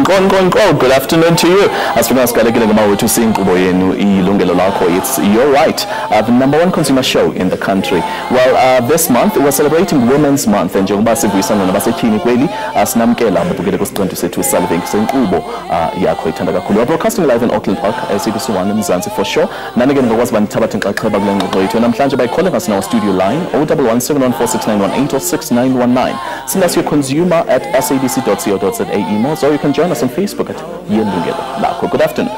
Good afternoon to you. As for now, it's your right, the #1 consumer show in the country. Well, this month we're celebrating Women's Month, and we're broadcasting live in Auckland Park, SABC 1 in Mzansi for sure. By calling us now studio line 011-714-6918 or 6919. Send us your consumer at sabc.co.za emails, or you can join us on Facebook at Yilungelo Lakho. Good afternoon.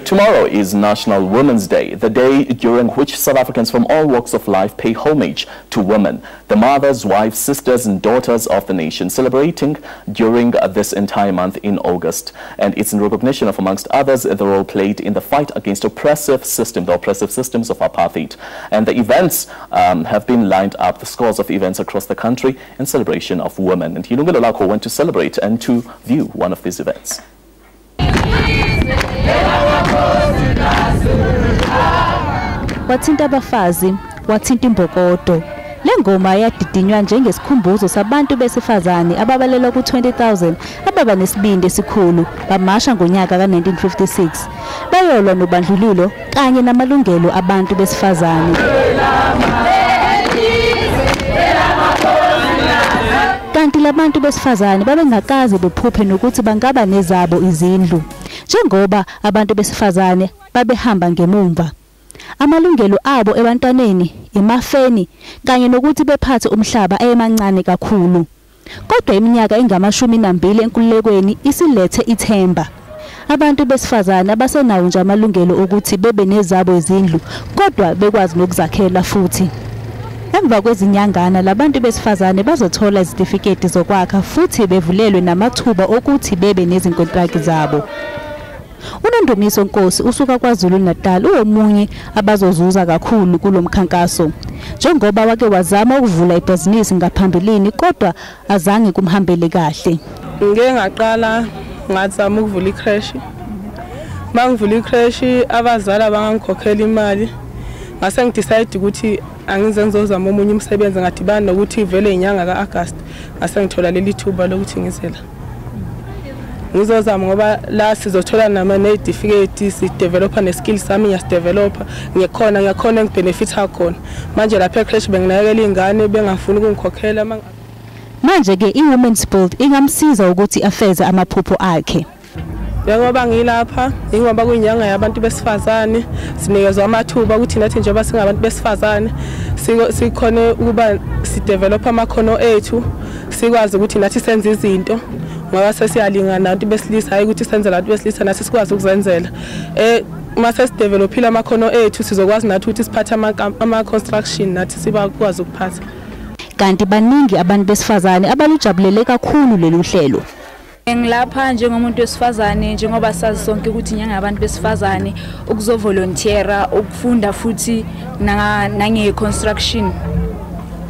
Tomorrow is National Women's Day, the day during which South Africans from all walks of life pay homage to women, the mothers, wives, sisters and daughters of the nation, celebrating during this entire month in August. And it's in recognition of, amongst others, the role played in the fight against the oppressive systems of apartheid. And the events have been lined up, the scores of events across the country in celebration of women. And Yilungelo Lakho went to celebrate and to view one of these events. Wathinta abafazi, wathinta imbokodo. Le ngoma yadidinywa njengesikhumbuzo sabantu besifazane ababalelwa ku-20,000 ababa nesibindi esikhulu bamasha ngonyaka ka-1956 bayolwa nobandlululo kanye namalungelo abantu besifazane. Kanti labantu besifazane babengakazi bephuphe nokuthi bangaba nezabo izindlu, njengoba abantu besifazane babehamba ngemumva. Amalungelo abo ebantwaneni, emafeni kanye nokuthi bephathe umhlaba ayemancane kakhulu. Kodwa iminyaka engama-12 enkululekweni isilethe ithemba. Abantu besifazane abasenawo nje amalungelo ukuthi bebe nezabo izindlu, kodwa bekwazi nokuzakhela futhi. Emva kwezinyangana labantu besifazane bazothola izitifiketi zokwakha futhi bevulelwe namathuba okuthi bebe nezinkontraki zabo. UNondumiso Nkosi usuka kwaZulu Natal uwomunye abazozuza kakhulu kulomkhankaso, njengoba wake wazama ukuvula ibhizinisi ngaphambilini kodwa azange kumhambele kahle. Ngeke ngaqala ngazama ukuvula icrash. Mangivula icrash abazali abangangikhokhela imali. Ngase ngidecide ukuthi angize ngizozama omunye umsebenzi ngadibana nokuthi vele inyanga kaAugust ngase ngithola leli thuba lokuthi ngizela. Ngizozama ngoba la sizothola nama-certificate sidevelopa ne-skills sami ngiyasidevelopa ngiyakhona ngibenefitha khona. Manje lapha ecrash benginakekela ingane bengafuni ukungikhokhela. Manje ke i-Women's Build ingamsiza ukuthi afeze amaphupho akhe. Njengoba ngilapha ingoba kuyinyanga yabantu besifazane sinikezwa amathuba ukuthi nathi njengoba singabantu besifazane sikhone ukuba sidevelopa amakhono ethu, sikwazi ukuthi nathi senze izinto ngoba sesiyalingana nabantu besilisa, hayi ukuthi senze labantu besilisa nathi sikwazi ukuzenzela. Mase sidevelopile amakhono ethu sizokwazi nathi ukuthi siphathe ama-construction nathi sibakwazi ukuphatha. Kanti baningi abantu besifazane abalujabulele kakhulu lolu hlelo. Ngilapha njengomuntu wesifazane njengoba sazi sonke ukuthi inyanga yabantu besifazane ukuzovolunteera ukufunda futhi nange-construction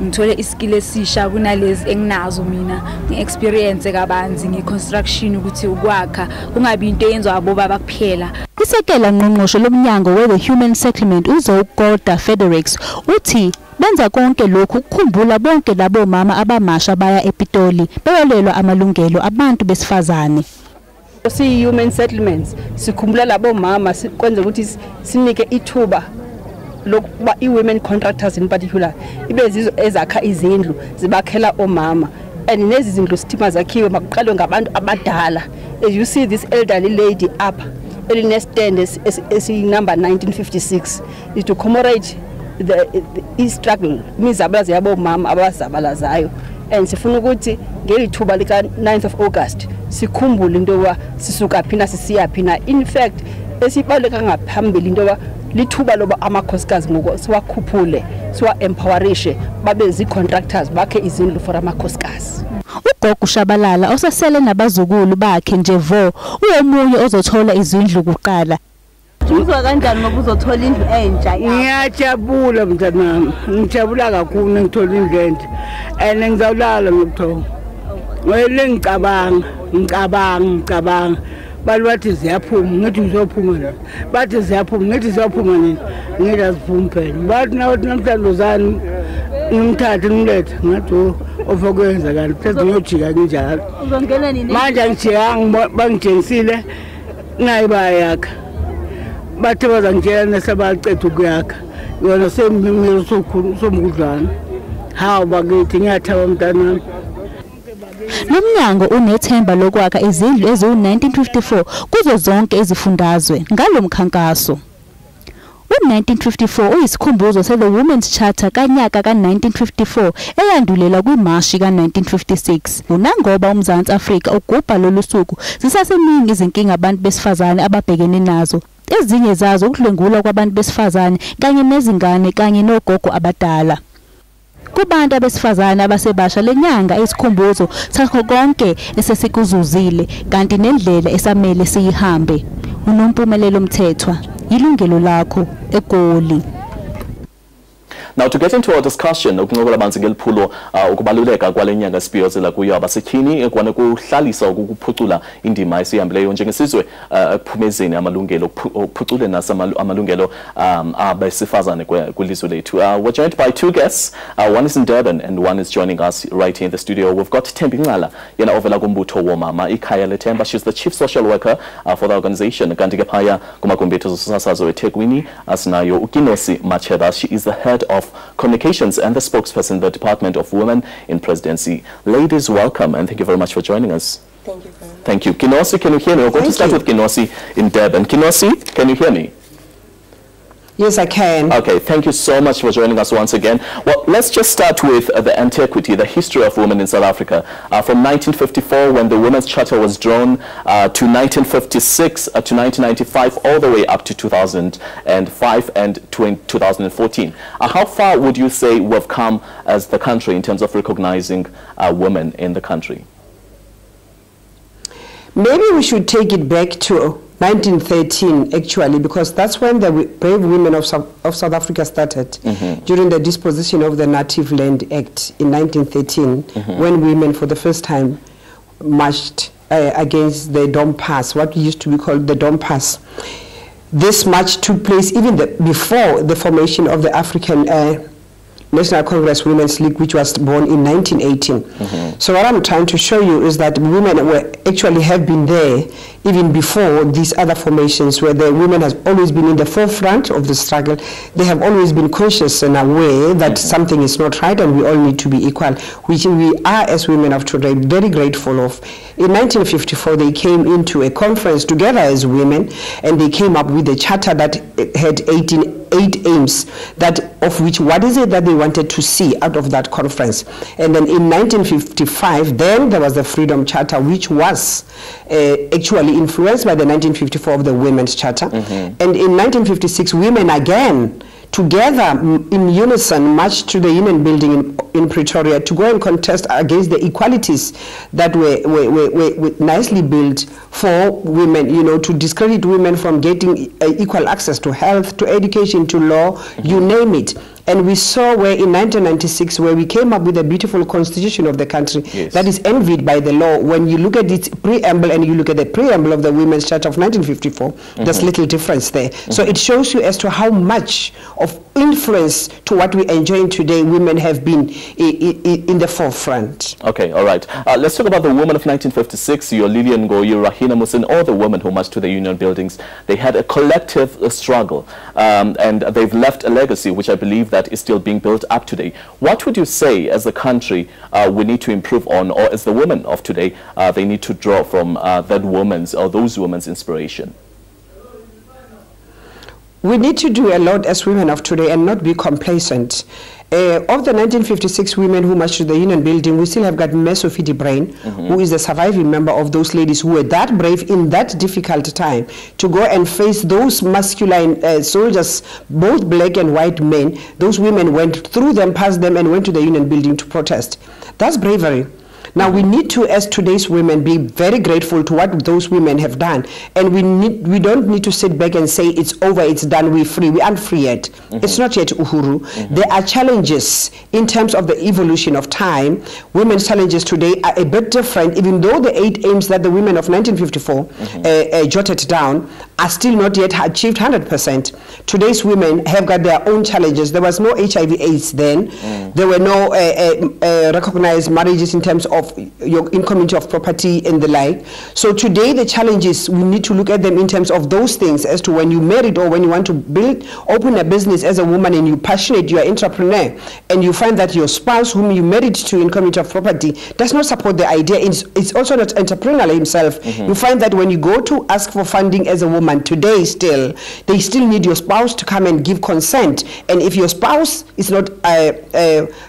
ngithole iskill esisha kunalezi enginazo mina nge-experience kabanzi nge-construction ukuthi ukwakha kungabi into yenziwa abobaba kuphela. Isekela ngqongqoshe lomnyango we-The Human Settlement uZogoda Federics uthi benza konke lokhu ukukhumbula bonke labo mama abamasha baya ePitoli beyolelwa amalungelo abantu besifazane. Si-human settlements sikhumbula labo mama sikwenza ukuthi sinike ithuba lokuba i-women contractors in particular ibe zizo ezakha izindlu zibakhela omama, and nezi zindlu sithima zakhiwe makuqalwe ngabantu abadala. As you see this elderly lady up elinestand number 1956 is to commemorate the struggle imizabalazo yabo mama abazabalazayo, and sifuna ukuthi ngelithuba lika 9th of August sikhumbule into wa sisuka phina sisiya phina. In fact esibaleka ngaphambili into wa lithuba loba amakhosikazi ngoko siwakhuphule siwa-empowerishe babe zi-contractors bakhe izindlu for amakhosikazi. Ugogo Shabalala osasele nabazukulu bakhe nje vo uwomunye ozothola izindlu kuqala. Uzwa kanjani ngoba uzothola indlu entsha? Ngiyajabula mntanami, ngijabula kakhulu ngithola indlu entsha and ngizawulala ngokuthola. Ngeke ngicabanga bathi ziyaphuma ngithi ngizophuma la, bathi ziyaphuma ngithi ziyaphuma nini, ngiyaziphuma phela. Bathi namhlanje uzani ngimthathe ngimlethe ngathi ofokwenza kanti phezulu ngiyojika kanjalo uzongena nini manje angijika bangitshengisile nayi bayakha bathe bazangitshela nesebacetha ukuyakha yona semimelo somkudlwana hawu bakithi ngiyathaba mntanami. Lomnyango unethemba lokwakha izindlu eziwu-1954 kuzo zonke izifundazwe ngalo mkhankaso. U-1954 uyisikhumbuzo se-The Women's Charter kanyaka ka-1954 eyandulela kwimashi ka-1956. Unangoba uMzantsi Afrika ugubha lolu suku zisaseningi izinkinga abantu besifazane ababhekene nazo. Ezinye zazo ukudlwengulwa kwabantu besifazane kanye nezingane kanye nogogo abadala. Kubantu abesifazane abasebasha lenyanga isikhumbuzo sakho konke esesikuzuzile kanti nendlela esamele siyihambe. Unompumelelo Mthethwa, Yilungelo Lakho, eGoli. Now, to get into our discussion, ukuncokola banzi ngeliphulo ukubaluleka kwale nyanga sibhiyozela kuyo abasetyhini kwana kuhlalisa ukuphucula indima esihambileyo njengesizwe ekuphumezeni amalungelo ukuphucule amalungelo abesifazane kwilizwe lethu. We're joined by two guests. One is in Durban and one is joining us right here in the studio. We've got Thembi Ngqala, yena ovela kumbutho womama ikhaya lethemba. She's the chief social worker for the organization. Kanti ke phaya kumagumbi ethu zosasazo eThekwini asinayo uKinosi Macheda. She is the head of Communications and the spokesperson, the Department of Women in Presidency. Ladies, welcome and thank you very much for joining us. Thank you very much. Thank you. Kinosi, can you hear me? We're going to start with Kinosi in Durban. Kinosi, can you hear me? Yes, I can. Okay, thank you so much for joining us once again. Well, let's just start with the antiquity, the history of women in South Africa. From 1954, when the Women's Charter was drawn, to 1956, to 1995, all the way up to 2005 and 2014. How far would you say we've come as the country in terms of recognizing women in the country? Maybe we should take it back to 1913, actually, because that's when the brave women of South Africa started, during the disposition of the Native Land Act in 1913, when women for the first time marched against the Dom Pass, what used to be called the Dom Pass. This march took place even before the formation of the African National Congress Women's League, which was born in 1918. So what I'm trying to show you is that women actually have been there even before these other formations, where the women has always been in the forefront of the struggle. They have always been conscious and aware that something is not right and we all need to be equal, which we are, as women of today, very grateful of. In 1954, they came into a conference together as women, and they came up with a charter that had 8 aims, that of which what is it that they wanted to see out of that conference. And then in 1955, then there was the Freedom Charter, which was actually influenced by the 1954 of the Women's Charter. And in 1956, women again, together in unison, marched to the Union Building in Pretoria to go and contest against the equalities that were nicely built for women, you know, to discredit women from getting equal access to health, to education, to law, you name it. And we saw where in 1996, where we came up with a beautiful constitution of the country that is envied by the law. When you look at its preamble and you look at the preamble of the Women's Charter of 1954, there's little difference there. So it shows you as to how much of influence to what we enjoy today women have been in the forefront. Okay, all right. Let's talk about the women of 1956, your Lillian Ngoyi, Rahina Musin, all the women who marched to the union buildings. They had a collective struggle, and they've left a legacy, which I believe that is still being built up today. What would you say as a country we need to improve on, or as the women of today, they need to draw from that woman's or those women's inspiration? We need to do a lot as women of today and not be complacent. Of the 1956 women who marched to the Union Building, we still have got Mesofidi Brain, who is the surviving member of those ladies who were that brave in that difficult time to go and face those masculine soldiers, both black and white men. Those women went through them, past them, and went to the Union Building to protest. That's bravery. Now we need to, as today's women, be very grateful to what those women have done, and we don't need to sit back and say it's over, it's done, we're free. We aren't free yet. It's not yet uhuru. There are challenges in terms of the evolution of time. Women's challenges today are a bit different, even though the 8 aims that the women of 1954 jotted down are still not yet achieved 100%. Today's women have got their own challenges. There was no HIV/AIDS then. There were no recognized marriages in terms of your incommunity of property and the like. So today the challenges, we need to look at them in terms of those things, as to when you married or when you want to open a business as a woman and you're passionate, you're an entrepreneur, and you find that your spouse whom you married to in community of property does not support the idea, it's also not entrepreneurial himself. You find that when you go to ask for funding as a woman today, they still need your spouse to come and give consent, and if your spouse is not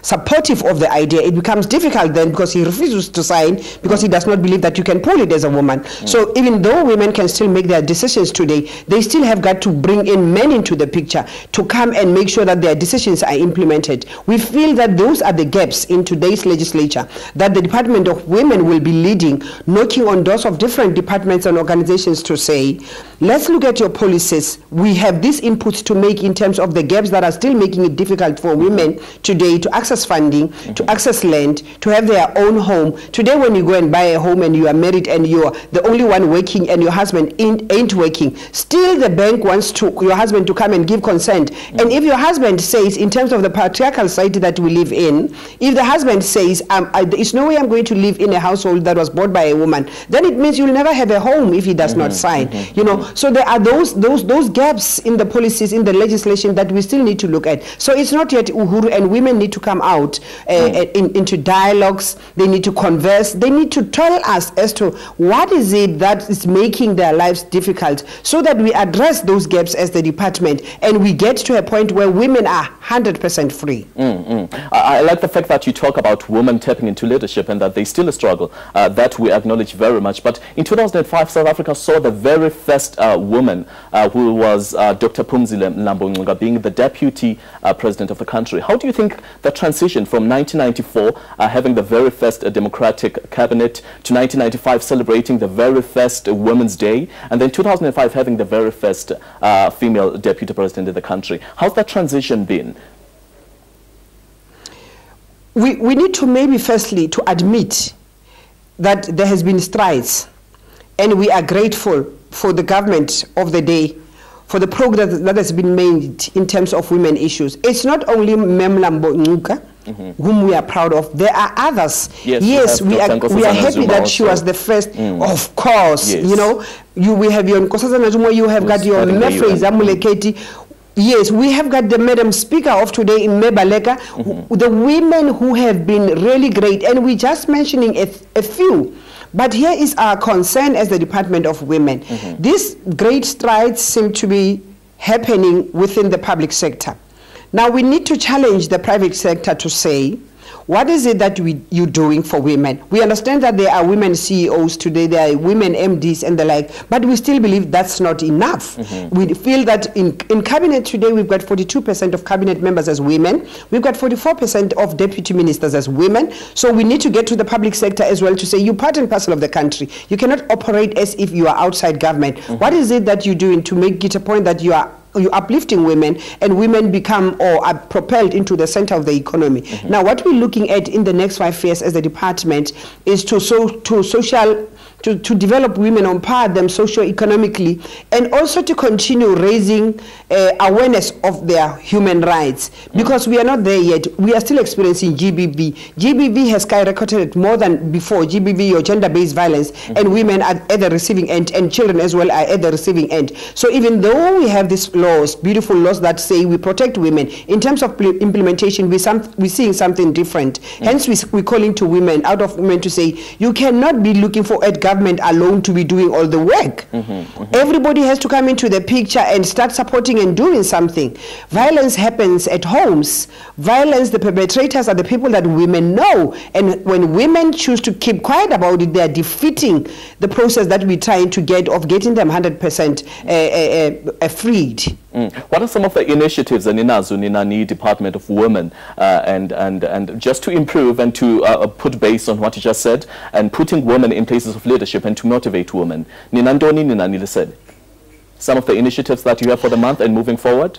supportive of the idea, it becomes difficult then, because he refuses to sign because he does not believe that you can pull it as a woman. So even though women can still make their decisions today, they still have got to bring in men into the picture to come and make sure that their decisions are implemented. We feel that those are the gaps in today's legislature that the Department of Women will be leading, knocking on doors of different departments and organizations to say, let's look at your policies. We have these inputs to make in terms of the gaps that are still making it difficult for women today to access funding, to access land, to have their own home. Today when you go and buy a home and you are married and you are the only one working and your husband ain't working, still the bank wants your husband to come and give consent. And if your husband says, in terms of the patriarchal society that we live in, if the husband says, there's no way I'm going to live in a household that was bought by a woman, then it means you'll never have a home if he does not sign. You know, so there are those gaps in the policies, in the legislation that we still need to look at. So it's not yet uhuru, and women need to come out into dialogues. They need to converse. They need to tell us as to what is it that is making their lives difficult, so that we address those gaps as the department and we get to a point where women are 100% free. I like the fact that you talk about women tapping into leadership and that they still struggle. That we acknowledge very much. But in 2005, South Africa saw the very first woman who was Dr. Phumzile Mlambo being the deputy president of the country. How do you think the transition from 1994 having the very first democratic cabinet to 1995 celebrating the very first Women's Day, and then 2005 having the very first female deputy president in the country, how's that transition been? We need to maybe firstly to admit that there has been strides, and we are grateful for the government of the day for the progress that has been made in terms of women issues. It's not only Memlambo Ncuka, whom we are proud of. There are others. Yes, we are happy that she was the first. Of course, you know, we have your Nkosazana Zuma, you have got your Mefre Zamuleketi. Yes, we have got the Madam Speaker of today in Mebaleka, the women who have been really great, and we're just mentioning a few. But here is our concern as the Department of Women. These great strides seem to be happening within the public sector. Now we need to challenge the private sector to say, what is it that you're doing for women? We understand that there are women CEOs today, there are women MDs and the like, but we still believe that's not enough. We feel that in cabinet today, we've got 42% of cabinet members as women. We've got 44% of deputy ministers as women. So we need to get to the public sector as well to say, you're part and parcel of the country. You cannot operate as if you are outside government. What is it that you're doing to make it a point that you're uplifting women, and women become or are propelled into the center of the economy? Now, what we're looking at in the next 5 years as a department is to develop women, empower them socio-economically, and also to continue raising awareness of their human rights, because we are not there yet. We are still experiencing GBV. GBV has skyrocketed more than before. GBV, or gender-based violence, and women are at the receiving end, and children as well are at the receiving end. So even though we have these laws, beautiful laws that say we protect women, in terms of implementation, we're seeing something different. Hence, we're calling to women, out of women, to say, you cannot be looking for at government alone to be doing all the work. Everybody has to come into the picture and start supporting and doing something. Violence happens at homes. Violence, the perpetrators are the people that women know. And when women choose to keep quiet about it, they are defeating the process that we're trying to get of getting them 100% freed. What are some of the initiatives in Ninani Department of Women and just to improve and to put based on what you just said and putting women in places of leadership and to motivate women? Ninandoni Ninani said. Some of the initiatives that you have for the month and moving forward?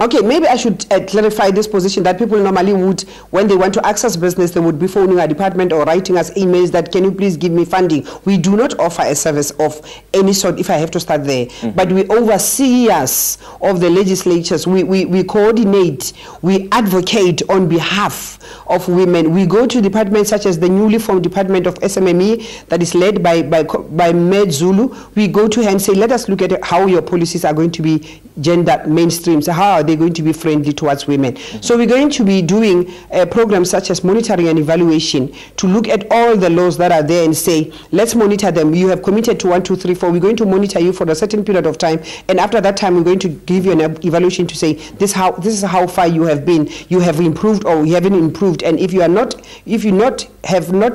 Okay, maybe I should clarify this position that people normally would, when they want to access business, they would be phoning our department or writing us emails that, can you please give me funding? We do not offer a service of any sort, if I have to start there. But we oversee us of the legislatures. We coordinate, we advocate on behalf of women. We go to departments such as the newly formed Department of SMME that is led by Med Zulu. We go to her and say, let us look at how your policies are going to be gender mainstream. So how are they going to be friendly towards women? So we're going to be doing programs such as monitoring and evaluation to look at all the laws that are there and say, let's monitor them. You have committed to 1, 2, 3, 4. We're going to monitor you for a certain period of time, and after that time we're going to give you an evaluation to say, this is how far you have been. You have improved or you haven't improved, and if you have not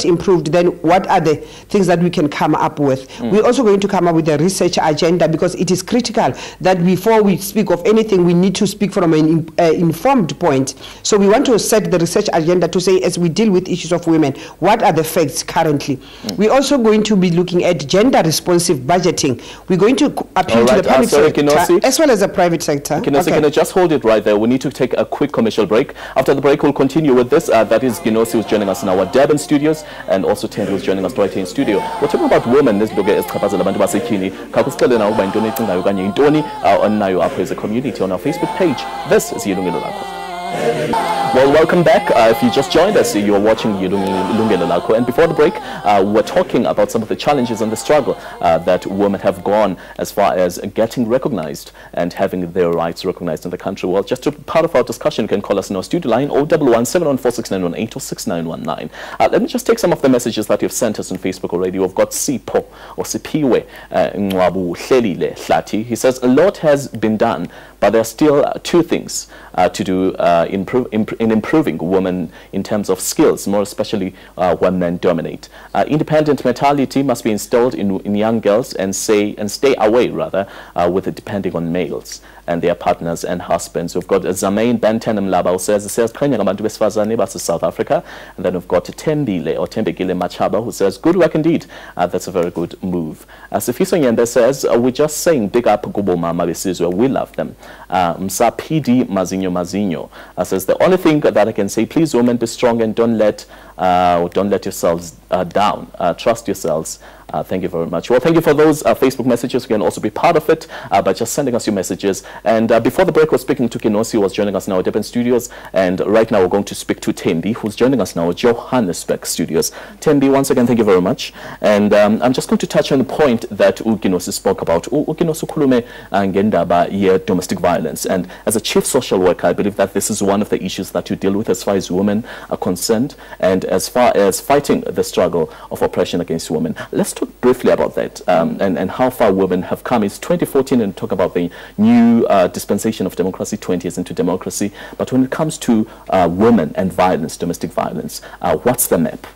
improved, then what are the things that we can come up with? We're also going to come up with a research agenda, because it is critical that before we speak of anything, we need to speak from an informed point. So we want to set the research agenda to say, as we deal with issues of women, what are the facts currently? We're also going to be looking at gender responsive budgeting. We're going to appeal to the public sector as well as the private sector. Can I just hold it right there? We need to take a quick commercial break. After the break, we'll continue with this. That is Ginosi, who's joining us in our Durban studios, and also Tendi, who's joining us right here in studio. We're talking about women. As a community on our Facebook page. This is Yilungelo Lakho. Well, welcome back. If you just joined us, you're watching Yilungelo Lakho. And before the break, we're talking about some of the challenges and the struggle that women have gone as far as getting recognized and having their rights recognized in the country. Well, just to be part of our discussion, you can call us in our studio line 011-714-6918 or 6919. Let me just take some of the messages that you've sent us on Facebook already. We've got Sipho or Sipiwe Ngwabu Hlelile Hlati. He says, a lot has been done, but there are still two things to do in improving women in terms of skills, more especially when men dominate. Independent mentality must be instilled in young girls and stay away rather with it depending on males and their partners and husbands. We've got Zamain Bentenem Laba who says South Africa, and then we've got Tembile or Tembekile Machaba who says good work indeed. That's a very good move. Sifiso Nyende says we're just saying big up Gubo Mama Besizwe, we love them. Msa PD Mazinho says the only thing that I can say, please women, be strong and don't let yourselves down. Trust yourselves. Thank you very much. Well, thank you for those Facebook messages. You can also be part of it by just sending us your messages. And before the break, we're speaking to Kinosi, who was joining us in our Durban studios. And right now, we're going to speak to Tembi, who's joining us now at Johannesburg studios. Tembi, once again, thank you very much. And I'm just going to touch on the point that Kinosi spoke about. Kinosi Kulume Ngendaba domestic violence. And as a chief social worker, I believe that this is one of the issues that you deal with as far as women are concerned, and as far as fighting the struggle of oppression against women. Let's talk briefly about that and how far women have come. It's 2014 and talk about the new dispensation of democracy, 20 years into democracy. But when it comes to women and violence, domestic violence, what's the map?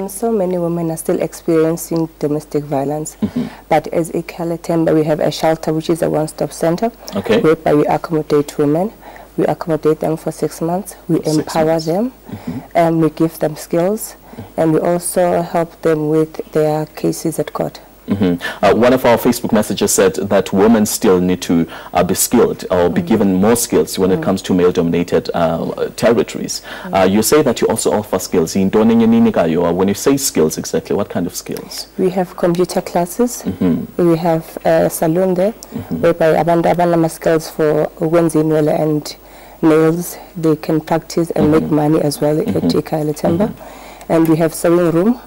So many women are still experiencing domestic violence, but as Ikale Temba, we have a shelter which is a one-stop center, whereby we accommodate women. We accommodate them for 6 months. We empower them, and we give them skills, and we also help them with their cases at court. One of our Facebook messages said that women still need to be skilled or be given more skills when it comes to male-dominated territories. You say that you also offer skills. When you say skills, exactly what kind of skills? We have computer classes. We have a salon there, whereby abandoned skills for Wenzimwele and nails. They can practice and make money as well at Ikale Temba. And we have sewing room.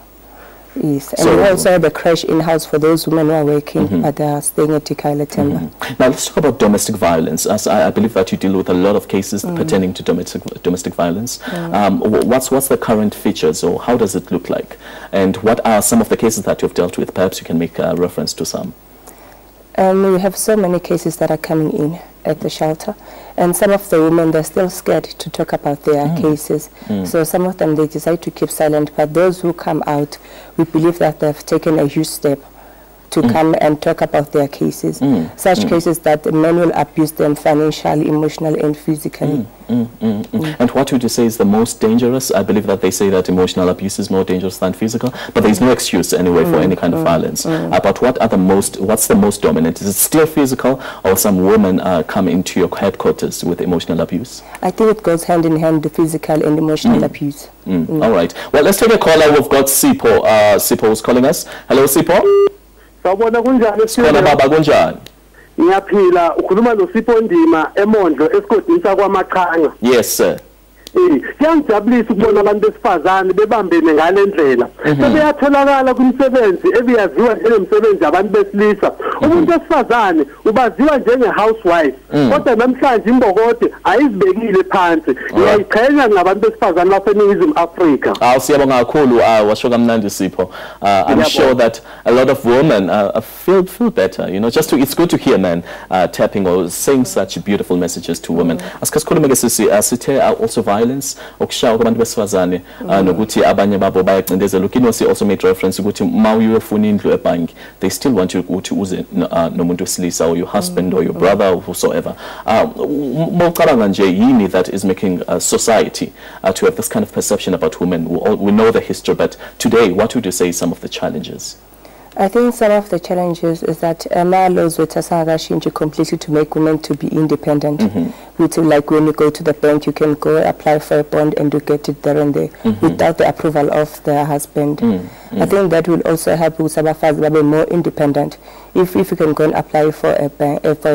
Yes, and we also have a crash in-house for those women who are working but they are staying at Ikale Temba. Now let's talk about domestic violence. As I believe that you deal with a lot of cases pertaining to domestic violence. What's the current features, or how does it look like? And what are some of the cases that you've dealt with? Perhaps you can make reference to some. We have so many cases that are coming in at the shelter, and some of the women, they're still scared to talk about their cases. So some of them, they decide to keep silent, but those who come out, we believe that they've taken a huge step to come and talk about their cases. Such cases that the men will abuse them financially, emotionally, and physically. And what would you say is the most dangerous? I believe that they say that emotional abuse is more dangerous than physical, but there's no excuse anyway for any kind of violence. But what's the most dominant? Is it still physical, or some women come into your headquarters with emotional abuse? I think it goes hand in hand, the physical and emotional abuse. All right. Well, let's take a caller. We've got Sipho. Sipho is calling us. Hello, Sipho. Sawubona kunjani Sipho baba kunjani? Ngiyaphila ukhuluma noSipho Ndima eMondlo esigodini sakwaMaqhanga. Yes sir. Kuyangijabulisa ukubona abantu besifazane bebambene ngale ndlela. Sebeyatholakala kumsebenzi ebiyaziwa njengomsebenzi abantu besilisa. Umuntu wesifazane ubaziwa njenge-housewife. Kodwa namhlanje imbokode ayizibekile phansi. Ngiyayiqhenya ngabantu besifazane baseNingizimu Afrika. Siyabonga kakhulu washo kamnandi Sipho. I'm sure that a lot of women feel better, you know, it's good to hear men tapping or saying such beautiful messages to women. Asikhulume ke sithe also violence okushawa kwabantu besifazane nokuthi abanye babo bayacindezela. Ukinosi also made reference ukuthi mawuyofuna indlu ebhanki, they still want you ukuthi uze nomuntu wesilisa, or your husband or your brother or whosoever. Mawucabanga nje yini that is making society to have this kind of perception about women? We know the history, but today what would you say is some of the challenges? I think some of the challenges is that our laws were changed completely to make women to be independent. Like when you go to the bank, you can go apply for a bond and you get it there and there without the approval of their husband. I think that will also help with some of us to be more independent. If you can go and apply for a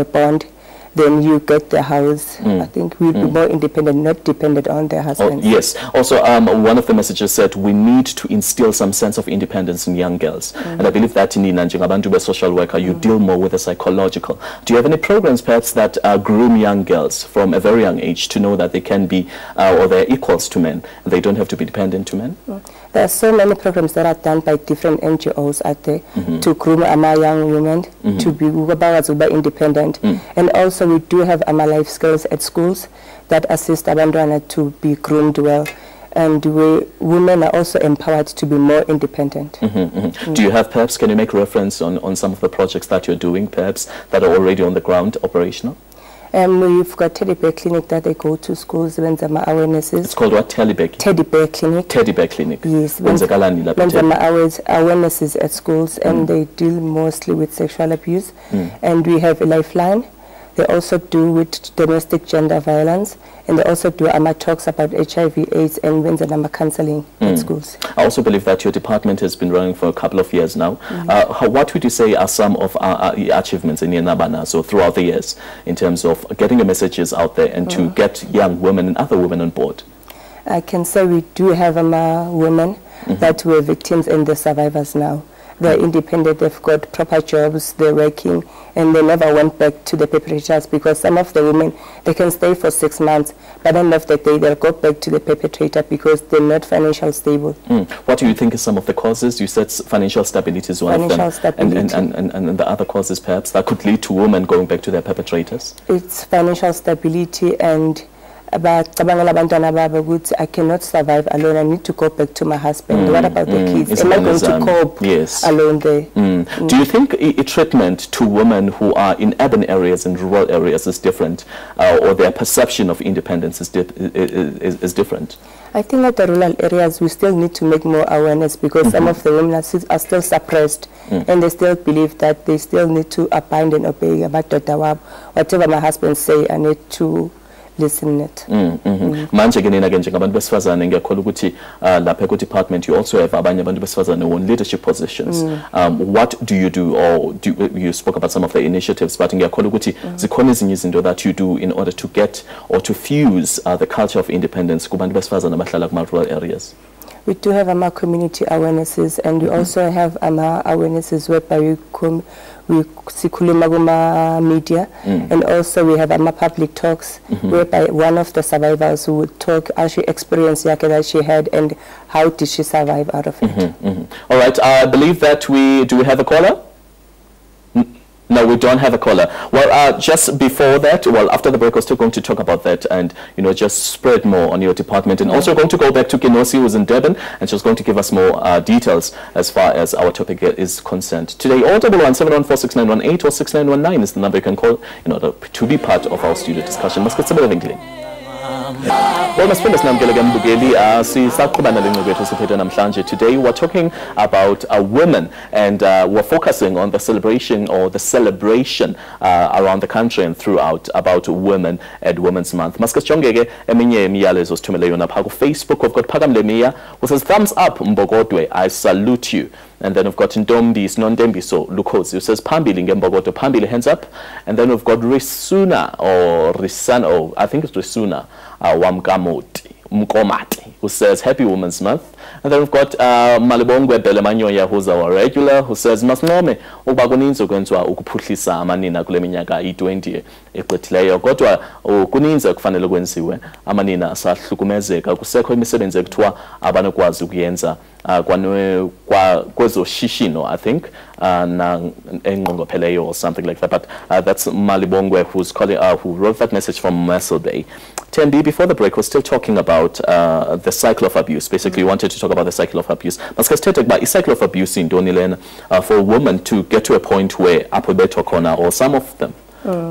bond, then you get the house. I think we'll be more independent, not dependent on their husbands. Yes. Also, one of the messages said we need to instill some sense of independence in young girls. And I believe that in Nanjingabantu, as social worker, you deal more with the psychological. Do you have any programs perhaps that groom young girls from a very young age to know that they can be, or they're equals to men, they don't have to be dependent to men? There are so many programs that are done by different NGOs out there to groom our young women to be independent. And also we do have life skills at schools that assist abantwana to be groomed well. And women are also empowered to be more independent. Do you have perhaps, can you make reference on some of the projects that you're doing perhaps that are already on the ground operational? We've got Teddy Bear Clinic that they go to schools when some awarenesses. It's called what? Teddy Bear Clinic? Teddy Bear Clinic. Yes. When some awarenesses at schools and they deal mostly with sexual abuse. And we have a lifeline. They also do with domestic gender violence, and they also do talks about HIV, AIDS, and when the counseling at schools. I also believe that your department has been running for a couple of years now. What would you say are some of our achievements in Yenabana, so throughout the years, in terms of getting the messages out there and to get young women and other women on board? I can say we do have women that were victims and the survivors now. They're independent, they've got proper jobs, they're working, and they never went back to the perpetrators, because some of the women, they can stay for 6 months, but at the end of the day, they'll go back to the perpetrator because they're not financially stable. What do you think is some of the causes? You said financial stability is one of them. And the other causes perhaps that could lead to women going back to their perpetrators? It's financial stability and I cannot survive alone. I need to go back to my husband. What about the kids? Am I going to cope alone there? Do you think treatment to women who are in urban areas and rural areas is different, or their perception of independence is different? I think at the rural areas we still need to make more awareness, because some of the women are still suppressed and they still believe that they still need to abide and obey. Whatever my husband say, I need to listen it. Manje ke nina ke njengabantu besifazane ngiyakholwa ukuthi lapha ku department you also have abanye abantu besifazane on leadership positions. What do you do, or you spoke about some of the initiatives, but ngiyakholwa ukuthi zikhona ezinye izinto that you do in order to get or to fuse the culture of independence kubantu besifazane abahlala kuma rural areas? We do have community awarenesses, and we also have awarenesses whereby we sikhuluma kuma media, and also we have public talks whereby one of the survivors who would talk actually experience that she had and how did she survive out of it. All right, I believe that do we have a caller? No, we don't have a caller. Well, just before that, well, after the break, we're still going to talk about that and, you know, just spread more on your department. And also going to go back to Kenosi, who's in Durban, and she's going to give us more details as far as our topic is concerned. Today, 011-714-6918 or 6919 is the number you can call in order to be part of our studio discussion. Well, today we're talking about women, and we're focusing on the celebration or the celebration around the country and throughout about Women at Women's Month. Facebook, we've got Pagam Lemia who says, thumbs up Mbogodwe, I salute you. And then we've got Ndombis, Non-Dembiso, Lukozi, who says, Pambili, Ngembogoto, Pambili, hands up. And then we've got Risuna, or Risana, or I think it's Risuna, Mkomati, who says, Happy Women's Month. And then we've got Malibongwe Belemanyoya, who's our regular, who says, Masnome, ubakuninzo kwenziwa ukuphuhlisa amanina kule minyaka i-20 egqithileyo kodwa kuninzi kufanele kwenziwe amanina asahlukumezeka kusekho imisebenzi ekuthiwa abanokwazi ukuyenza kwezoshishino, I think, engqongopheleyo or something like that. But that's Malibongwe, who's calling, who wrote that message from Muscle Bay. Tembi, before the break, we're still talking about the cycle of abuse. Basically, we wanted to talk about the cycle of abuse. But the cycle of abuse in Donilen for a woman to get to a point where Apobeto Kona, or some of them,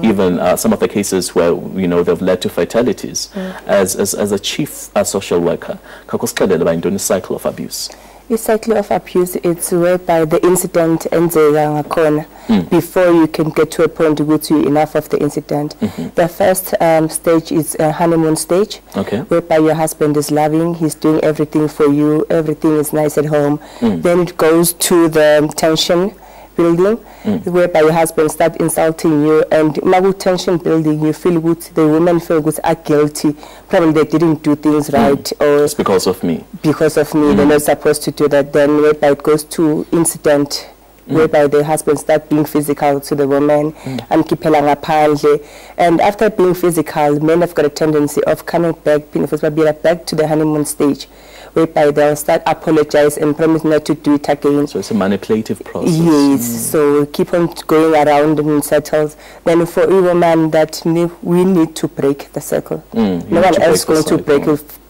even some of the cases where, you know, they've led to fatalities. As a chief social worker, the cycle of abuse. The cycle of abuse, it's whereby the incident ends before you can get to a point which you enough of the incident. The first stage is a honeymoon stage, whereby your husband is loving, he's doing everything for you, everything is nice at home. Then it goes to the tension building, whereby your husband starts insulting you, and magu tension building, you feel good, the women feel good, are guilty, probably they didn't do things right, or it's because of me. Because of me, they're not supposed to do that. Then whereby it goes to incident, whereby the husband starts being physical to the woman, and and after being physical, men have got a tendency of coming back to the honeymoon stage, whereby they'll start apologize and promise not to do it again. So it's a manipulative process. Yes, so keep on going around and settles. Then for a woman that we need to break the circle. No one else is going to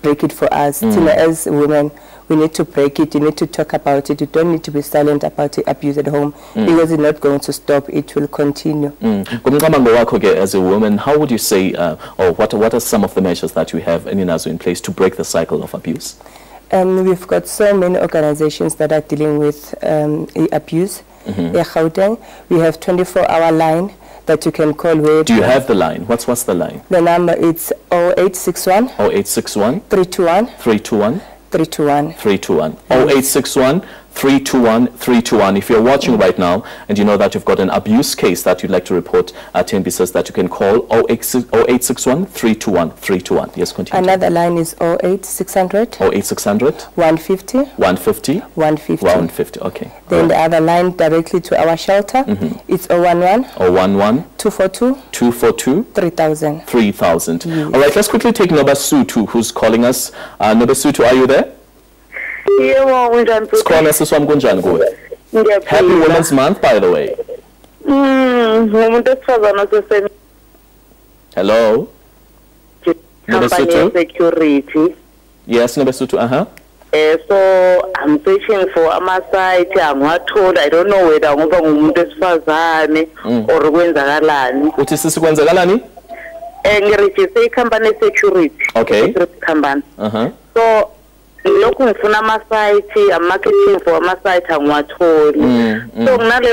break it for us. As women, we need to break it. You need to talk about it. You don't need to be silent about the abuse at home, because it's not going to stop. It will continue. As a woman, how would you say, or what are some of the measures that you have in place to break the cycle of abuse? We've got so many organizations that are dealing with abuse. We have 24-hour line that you can call with. Do you have the line? What's the line? The number is 0861 0861 321 321 321 321 0861 321 If you're watching right now and you know that you've got an abuse case that you'd like to report, TMB says that you can call 0861 321 321. Yes, continue. Another line is 08600 08600 150 150 150 150. Okay. Then the other line directly to our shelter, it's 011 242 242 3000 3000. Yes. All right, let's quickly take Nobasutu, who's calling us. Nobasutu, are you there? Happy Women's Month, by the way. Hello. Security. Yes, Nobasutu, So I'm searching for a site. I'm not told. I don't know whether I'm going to Fazane or Gwenzagalani. What is this Gwenzagalani? Say company security. Okay. Company. So looking for a site, I'm marketing for a site. I'm not told. So maybe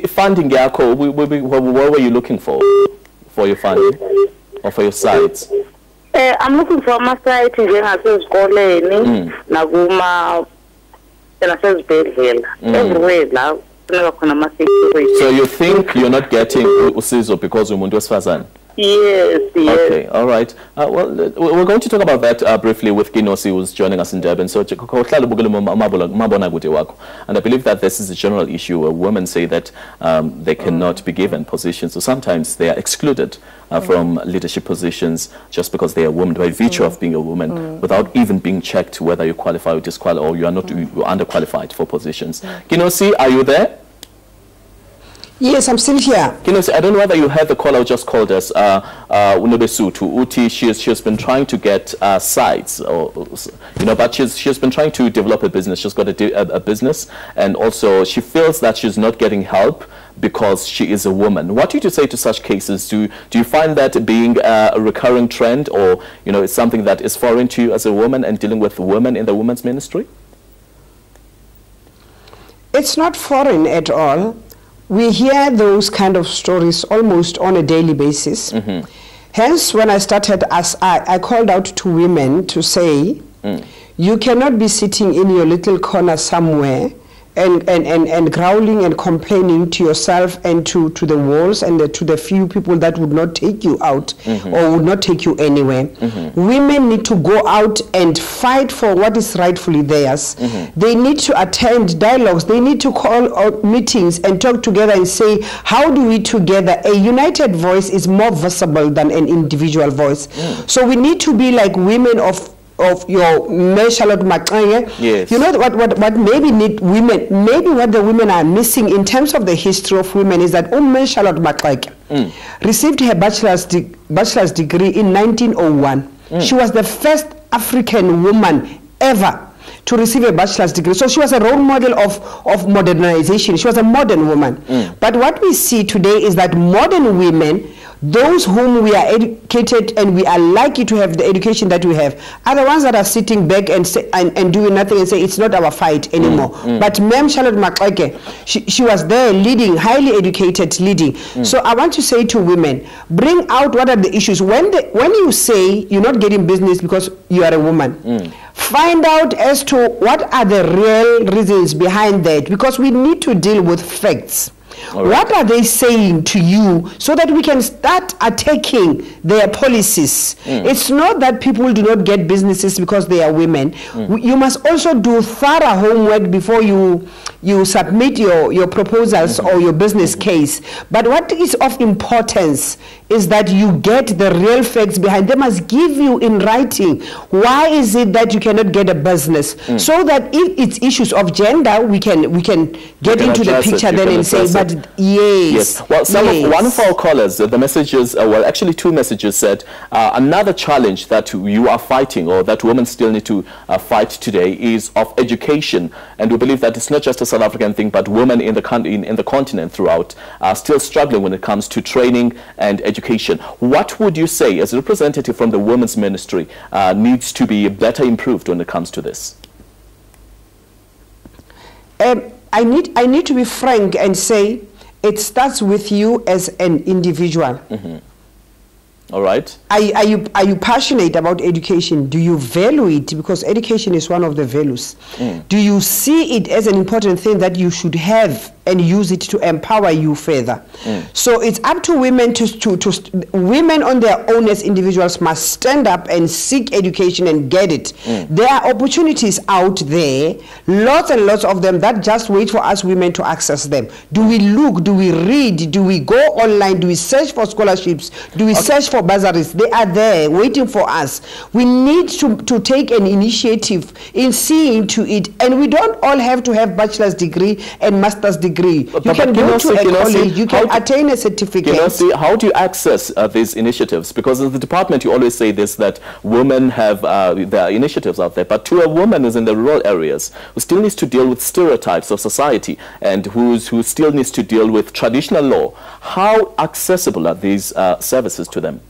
funding, what were you looking for your funding or for your sites? I'm looking for a site in Naguma everywhere now. So you think you're not getting usizo because umuntu wesifazane? Yes, yes. Okay, all right. Well, we're going to talk about that briefly with Kinosi, who's joining us in Durban. So, and I believe that this is a general issue where women say that they cannot be given positions. So sometimes they are excluded from leadership positions just because they are women, by virtue of being a woman, without even being checked whether you qualify or disqualify, or you are not you're underqualified for positions. Kinosi, are you there? Yes, I'm still here. Kinosi, I don't know whether you heard the caller who just called us, Unobesu, to Uti. She has been trying to get sites, or, you know, but she's been trying to develop a business. She's got a business, and also she feels that she's not getting help because she is a woman. What do you say to such cases? Do you find that being a recurring trend, or, you know, it's something that is foreign to you as a woman and dealing with women in the women's ministry? It's not foreign at all. We hear those kind of stories almost on a daily basis. Hence, when I started, I called out to women to say, you cannot be sitting in your little corner somewhere and growling and complaining to yourself and to the walls and to the few people that would not take you out or would not take you anywhere. Women need to go out and fight for what is rightfully theirs. They need to attend dialogues. They need to call out meetings and talk together and say, how do we together? A united voice is more visible than an individual voice. So we need to be like women of your Charlotte Mackay. Yes. You know what maybe need women, maybe what the women are missing in terms of the history of women is that Charlotte Mackay received her bachelor's degree in 1901. She was the first African woman ever to receive a bachelor's degree. So she was a role model of modernization. She was a modern woman. But what we see today is that modern women, those whom we are educated and we are lucky to have the education that we have, are the ones that are sitting back and say, and doing nothing and say it's not our fight anymore. But Ma'am Charlotte Mackay, she was there leading, highly educated leading. So I want to say to women, bring out what are the issues. When you say you're not getting business because you are a woman, find out as to what are the real reasons behind that, because we need to deal with facts. What are they saying to you so that we can start attacking their policies? It's not that people do not get businesses because they are women. You must also do thorough homework before you submit your proposals or your business case. But what is of importance is that you get the real facts behind. They must give you in writing why is it that you cannot get a business, so that if it's issues of gender, we can get into the picture then and say, but yes. Well, one of our callers, the messages, well, actually two messages said another challenge that you are fighting, or that women still need to fight today, is of education. And we believe that it's not just a South African thing, but women in the continent throughout are still struggling when it comes to training and education. What would you say, as a representative from the women's ministry, needs to be better improved when it comes to this? I need to be frank and say it starts with you as an individual. All right. Are you passionate about education? Do you value it? Because education is one of the values. Do you see it as an important thing that you should have and use it to empower you further? So it's up to women women on their own as individuals must stand up and seek education and get it. There are opportunities out there, lots and lots of them, that just wait for us women to access them. Do we look? Do we read? Do we go online? Do we search for scholarships? Do we search for bursaries? They are there waiting for us. We need to take an initiative in seeing to it, and we don't all have to have bachelor's degree and master's degree. You can go to a college, you can attain a certificate. How do you access these initiatives? Because in the department you always say this, that women have their initiatives out there, but to a woman who's in the rural areas, who still needs to deal with stereotypes of society, and who still needs to deal with traditional law, how accessible are these services to them?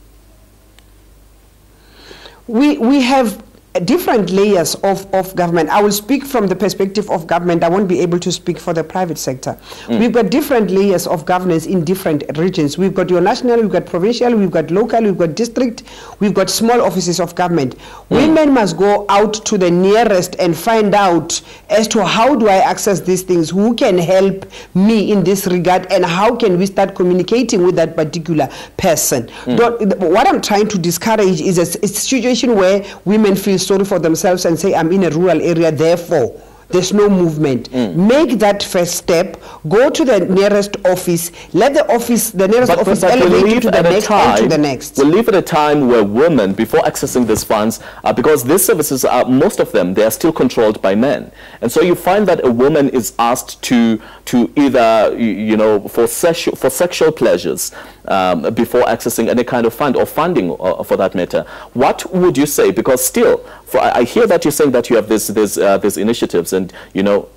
We have different layers of government. I will speak from the perspective of government. I won't be able to speak for the private sector. We've got different layers of governance in different regions. We've got your national, we've got provincial, we've got local, we've got district, we've got small offices of government. Women must go out to the nearest and find out as to how do I access these things, who can help me in this regard, and how can we start communicating with that particular person. What I'm trying to discourage is a situation where women feel sorry for themselves and say, I'm in a rural area, therefore there's no movement. Make that first step, go to the nearest office, let the nearest office elevate you to the next and to the next. We'll live at a time where women, before accessing these funds, because these services are, most of them, they are still controlled by men. And so you find that a woman is asked to either, you know, for sexual pleasures before accessing any kind of fund or funding for that matter. What would you say? Because still, I hear that you're saying that you have these initiatives, and you know,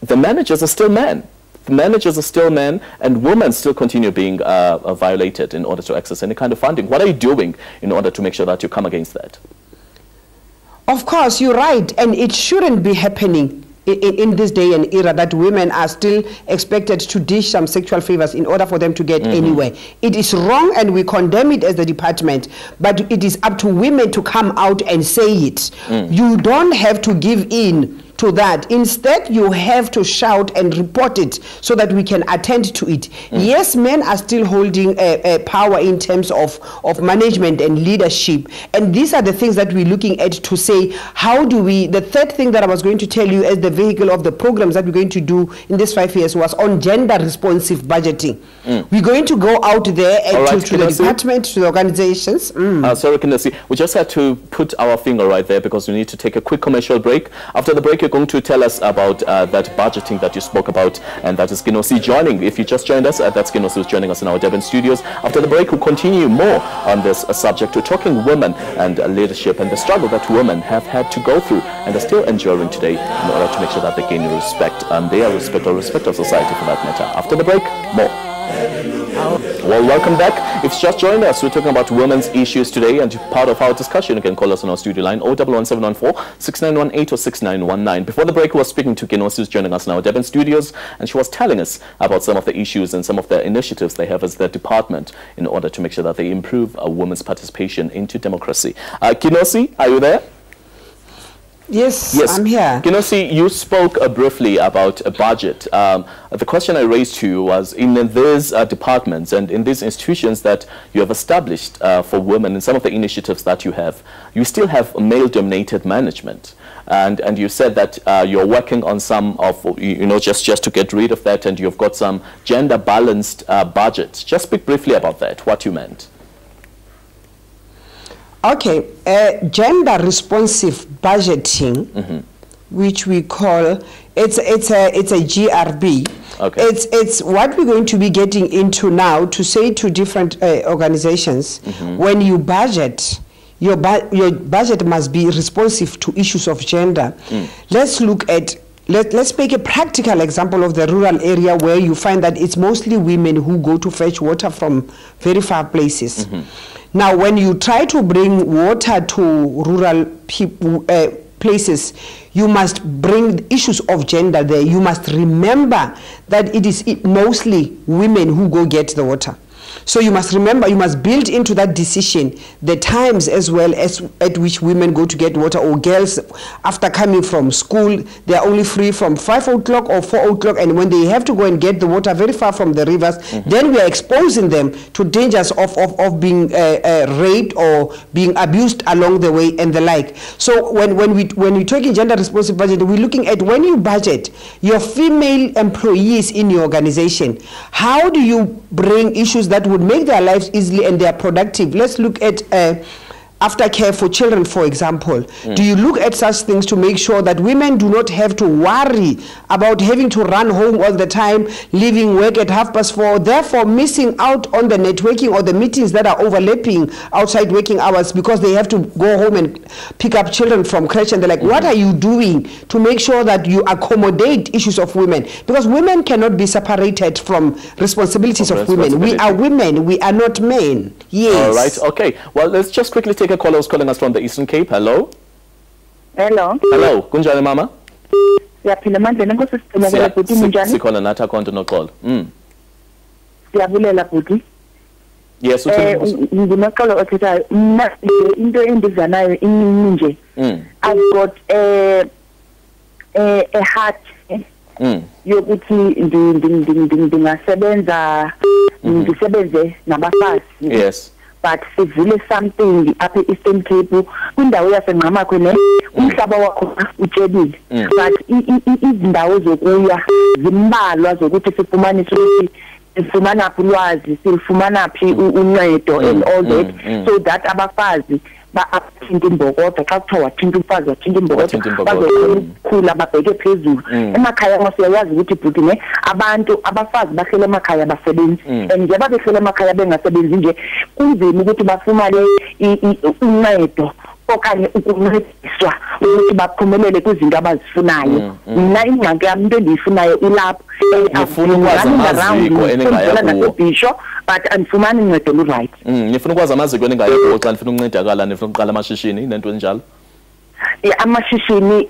the managers are still men. The managers are still men, and women still continue being violated in order to access any kind of funding. What are you doing in order to make sure that you come against that? Of course, you're right, and it shouldn't be happening in this day and era, that women are still expected to dish some sexual favors in order for them to get anywhere. It is wrong, and we condemn it as the department, but it is up to women to come out and say it. You don't have to give in to that. Instead, you have to shout and report it so that we can attend to it. Yes, men are still holding power in terms of management and leadership, and these are the things that we're looking at to say, how do we, the third thing that I was going to tell you as the vehicle of the programs that we're going to do in this 5 years was on gender responsive budgeting. We're going to go out there and to the department, to the organizations. Sorry, Kinesi, we just had to put our finger right there because we need to take a quick commercial break. After the break, you're going to tell us about that budgeting that you spoke about, and that is Kinosi joining. If you just joined us, that's Kinosi who's joining us in our Durban studios. After the break, we'll continue more on this subject. We're talking women and leadership and the struggle that women have had to go through and are still enduring today in order to make sure that they gain respect, and their respect or respect of society for that matter. After the break, more. Well, welcome back. If you just joined us, we're talking about women's issues today, and part of our discussion, you can call us on our studio line 011-714-6918 or 6919. Before the break, we were speaking to Kinosi, who's joining us in our Durban studios, and she was telling us about some of the issues and some of the initiatives they have as their department in order to make sure that they improve a women's participation into democracy. Kinosi, are you there? Yes, I'm here. Kinosi, you spoke briefly about a budget. The question I raised to you was, in these departments and in these institutions that you have established for women, and some of the initiatives that you have, you still have male-dominated management. And you said that you're working on some of, you know, just to get rid of that, and you've got some gender-balanced budgets. Just speak briefly about that, what you meant. Okay, gender responsive budgeting, which we call, it's a GRB. Okay. It's what we're going to be getting into now to say to different organizations, when you budget, your budget must be responsive to issues of gender. Let's look at, let's make a practical example of the rural area where you find that it's mostly women who go to fetch water from very far places. Now, when you try to bring water to rural places, you must bring issues of gender there. You must remember that it is mostly women who go get the water. So you must remember, you must build into that decision the times as well as at which women go to get water, or girls after coming from school, they are only free from 5 o'clock or 4 o'clock, and when they have to go and get the water very far from the rivers, then we are exposing them to dangers of being raped or being abused along the way and the like. So when we're talking gender responsive budget, we're looking at, when you budget your female employees in your organization, how do you bring issues that would make their lives easily and they are productive? Let's look at aftercare for children, for example. Do you look at such things to make sure that women do not have to worry about having to run home all the time, leaving work at 4:30, therefore missing out on the networking or the meetings that are overlapping outside working hours because they have to go home and pick up children from crèche, and they're like, what are you doing to make sure that you accommodate issues of women? Because women cannot be separated from responsibilities of women. We are women, we are not men. Yes. All right, okay. Well, let's just quickly take a caller who's calling us from the Eastern Cape. Hello? Hello. Hello, kunjani mama? Siyaphila mandla nenkosi sigcinakela bhuti njani? Sikhona nathi akhonto noxolo. Siyabulela bhuti. Yes, nginoxolo othethayo. Mna into endiza nayo inini nje. I've got a heart yokuthi ndingasebenza ndisebenze nabafazi. Yes. But sivule something apha eEastern Cape kwindawo yaseNqamakwe ne umhlaba wakho utshebile. But izindawo zokuya zimbalwa zokuthi sifumanise ukuthi sifumana phi ulwazi, sifumana phi uncedo and all that, so that abafazi ba-athinta imbokodo xa kuthiwa wathinta umfazi wathinta imbokodo bazokhula babheke phezulu. Emakhaya ngosiyayazi ukuthi bhuti ne abafazi bahlele emakhaya basebenzi, and njengoba behlele emakhaya bengasebenzi nje kunzima ukuthi bafumane uncedo okanye ukuncediswa ukuthi baphumelele kwizinto abazifunayo. Mina ingxaki yami into endiyifunayo ilapho ngifuna ukwazi amaziko eningaya kuwo, but andifumani uncedo lu-right. Ngifuna ukwazi amaziko eningaya kuwo xa nifuna ukuncedakala, nifuna ukuqala amashishini nento enjalo? Amashishini,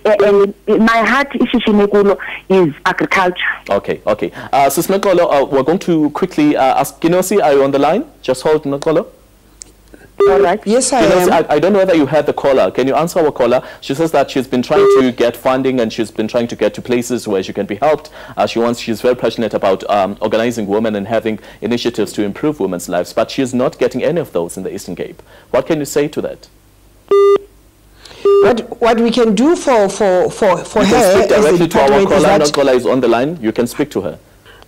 my heart ishishini kulo is agriculture. Okay. Sis Noxolo, we're going to quickly ask Kinosi, are you on the line? Just hold, Noxolo. All right. Yes, I am. I don't know whether you heard the caller. Can you answer our caller? She says that she's been trying to get funding and she's been trying to get to places where she can be helped. She's very passionate about organizing women and having initiatives to improve women's lives, but she's not getting any of those in the Eastern Cape. What can you say to that? What we can do for her speak directly to our caller. Our caller is on the line. You can speak to her.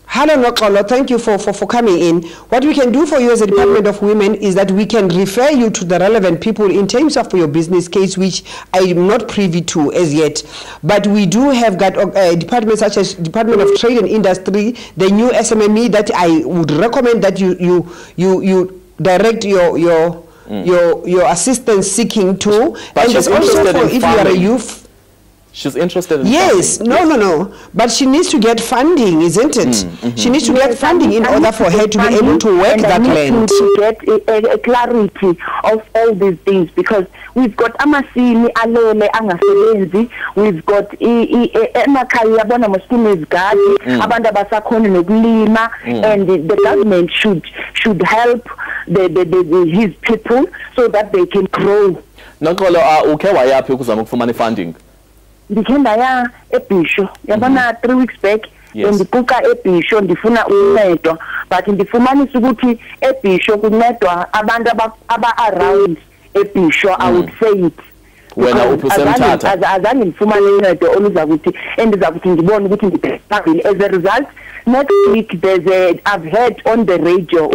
Hello, Noxolo. Thank you for coming in. What we can do for you as a Department of Women is that we can refer you to the relevant people in terms of your business case, which I am not privy to as yet. But we do have got departments such as Department of Trade and Industry, the new SMME that I would recommend that you direct your assistance seeking to. But and she's also interested in if you are a youth. She's interested in yes, funding. No. But she needs to get funding, isn't it? She needs to get funding in order for her to be able to work that land. To get a clarity of all these things, because we've got amasini alele angasebenzi, we've got emakhaya yabona mosini izigadi, abantu abasakhona nokulima, and the government should help his people so that they can grow. Noxolo, ukhe wayaphi ukuzama ukufumana funding? Ndikhenda eBhisho yabona 3 weeks back ndikuqa eBhisho ndifuna uncedo, but ndifumanisa ukuthi eBhisho kuncedwa abantu aba-around eBhisho. I would say it wena uPhusemthatha azange ndifumane uncedo oluza kuthi endiza kuthi ndibone ukuthi ndiphambili. As a result, next week I've heard on the radio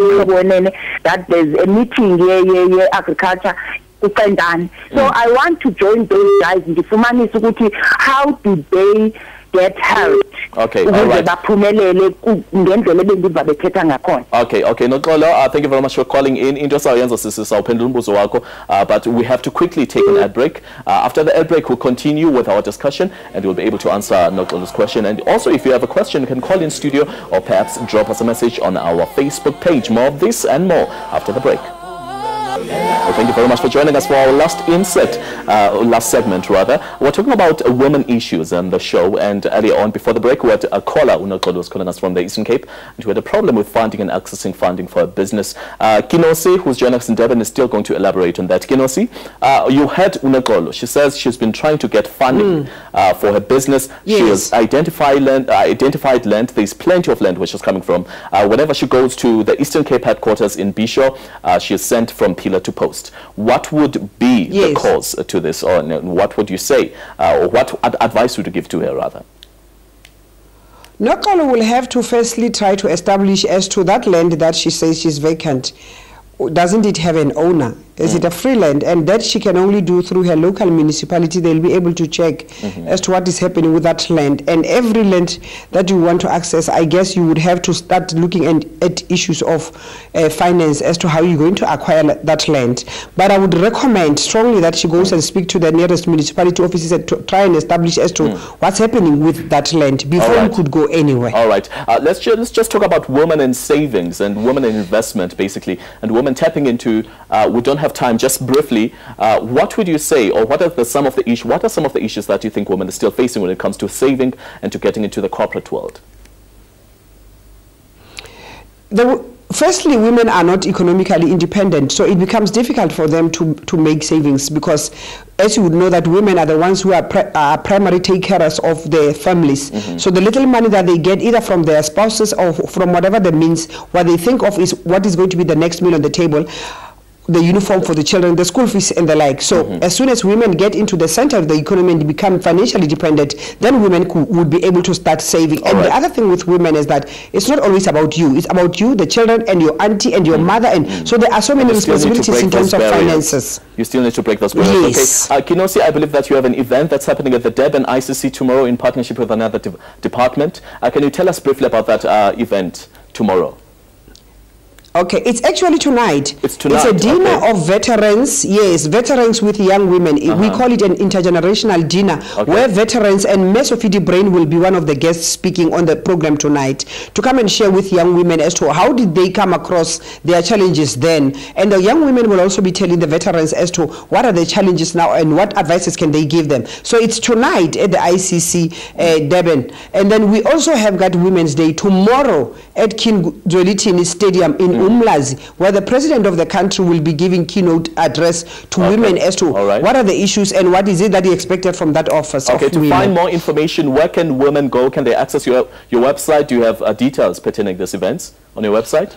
that there's a meeting ye agriculture. So I want to join those guys in the how do they get helped? Okay, all right. Okay, Noxolo, thank you very much for calling in. But we have to quickly take an ad break. After the ad break, we'll continue with our discussion and we'll be able to answer Noxolo's question. And also, if you have a question, you can call in studio or perhaps drop us a message on our Facebook page. More of this and more after the break. Well, thank you very much for joining us for our last segment. We're talking about women issues on the show, and earlier on, before the break, we had a caller, Unoxolo was calling us from the Eastern Cape, and we had a problem with funding and accessing funding for a business. Kinosi, who's joining us in Durban, is still going to elaborate on that. Kinosi, you heard Unoxolo. She says she's been trying to get funding for her business. Yes. She has identified land. There's plenty of land where she's coming from. Whenever she goes to the Eastern Cape headquarters in Bisho, she is sent from pillar to post. What would be the cause to this, or what would you say, or what advice would you give to her rather? Noxolo will have to firstly try to establish as to that land that she says she's vacant. Doesn't it have an owner? Is it a free land? And that she can only do through her local municipality. They'll be able to check as to what is happening with that land. And every land that you want to access, I guess you would have to start looking at issues of finance as to how you're going to acquire that land. But I would recommend strongly that she goes and speak to the nearest municipality offices and to try and establish as to what's happening with that land before you could go anywhere. All right. Let's just talk about women in savings and women in investment, basically, and women tapping into, we don't have of time, just briefly, what would you say, or what are some of the issues that you think women are still facing when it comes to saving and to getting into the corporate world? Firstly, women are not economically independent, so it becomes difficult for them to make savings because, as you would know, that women are the ones who are primary take carers of their families. So the little money that they get either from their spouses or from whatever the means, what they think of is what is going to be the next meal on the table, the uniform for the children, the school fees and the like. So as soon as women get into the center of the economy and become financially dependent, then women would be able to start saving. And the other thing with women is that it's not always about you. It's about you, the children, and your auntie and your mother. And so there are so many responsibilities in terms of finances. You still need to break those barriers. Yes. Okay. Kinosi, I believe that you have an event that's happening at the Durban ICC tomorrow in partnership with another department. Can you tell us briefly about that event tomorrow? Okay, it's actually tonight. It's tonight. It's a dinner of veterans, yes, veterans with young women. We call it an intergenerational dinner, where veterans and Mesofidi Brain will be one of the guests speaking on the program tonight to come and share with young women as to how did they come across their challenges then. And the young women will also be telling the veterans as to what are the challenges now and what advices can they give them. So it's tonight at the ICC Durban. And then we also have got Women's Day tomorrow at King Zwelithini Stadium in Umlazi, where the president of the country will be giving keynote address to women as to what are the issues and what is it that he expected from that office. Okay, to find more information, where can women go? Can they access your website? Do you have details pertaining to these events on your website?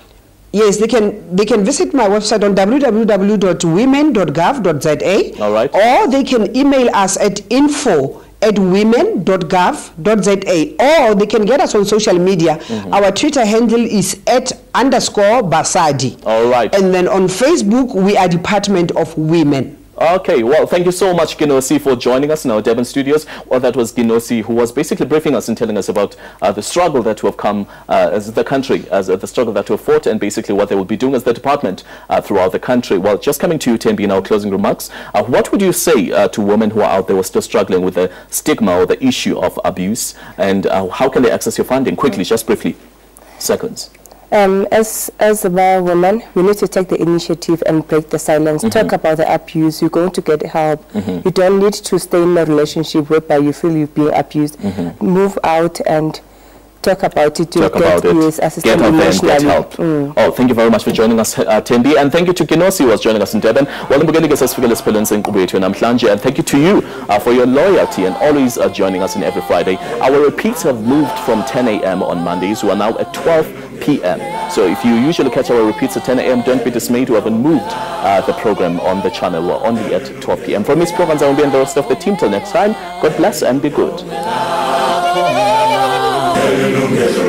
Yes, they can visit my website on www.women.gov.za. All right. Or they can email us at info@women.gov.za, or they can get us on social media. Our Twitter handle is @_Basadi. All right. And then on Facebook, we are Department of Women. Okay, well, thank you so much, Ginosi, for joining us in our Durban studios. Well, that was Ginosi, who was basically briefing us and telling us about the struggle that we have come as the country, as the struggle that we have fought, and basically what they will be doing as the department throughout the country. Well, just coming to you, Tembi, in our closing remarks, what would you say to women who are out there who are still struggling with the stigma or the issue of abuse, and how can they access your funding? Quickly, just briefly, seconds. As a woman, we need to take the initiative and break the silence. Talk about the abuse. You're going to get help. You don't need to stay in a relationship whereby you feel you're being abused. Move out and talk about it. Talk about it. Yes, get out there and get help. Oh, thank you very much for joining us, Tembi, and thank you to Ginosi, who was joining us in Durban. Well, and thank you to you for your loyalty and always joining us in every Friday. Our repeats have moved from 10 a.m. on Mondays. We are now at 12 p.m. So if you usually catch our repeats at 10 a.m., don't be dismayed. We haven't moved the program on the channel. We're only at 12 p.m. From Miss Provence, I will be and the rest of the team. Till next time, God bless and be good. Yilungelo